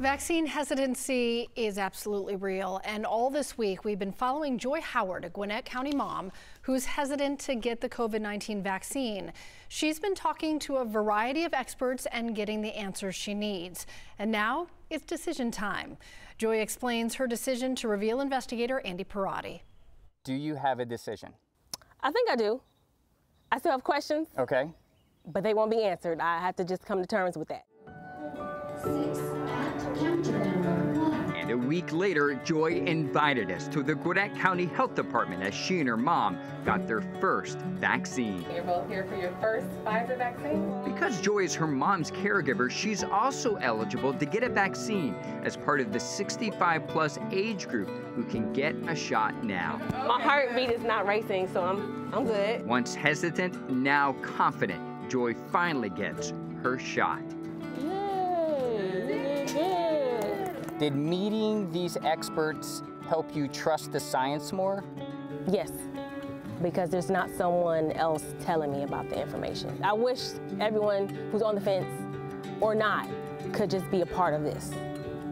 Vaccine hesitancy is absolutely real, and all this week we've been following Joy Howard, a Gwinnett County mom who's hesitant to get the COVID-19 vaccine. She's been talking to a variety of experts and getting the answers she needs. And now it's decision time. Joy explains her decision to reveal investigator Andy Perotti. Do you have a decision? I think I do. I still have questions. Okay. But they won't be answered. I have to just come to terms with that. And a week later, Joy invited us to the Gwinnett County Health Department as she and her mom got their first vaccine. You're both here for your first Pfizer vaccine? Because Joy is her mom's caregiver, she's also eligible to get a vaccine as part of the 65-plus age group who can get a shot now. My heartbeat is not racing, so I'm good. Once hesitant, now confident, Joy finally gets her shot. Did meeting these experts help you trust the science more? Yes, because there's not someone else telling me about the information. I wish everyone who's on the fence or not could just be a part of this,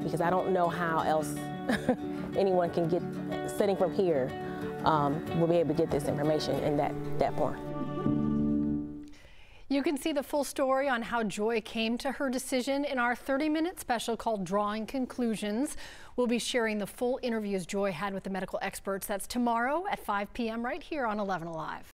because I don't know how else anyone can get, sitting from here, will be able to get this information in that form. You can see the full story on how Joy came to her decision in our 30-minute special called Drawing Conclusions. We'll be sharing the full interviews Joy had with the medical experts. That's tomorrow at 5 p.m. right here on 11 Alive.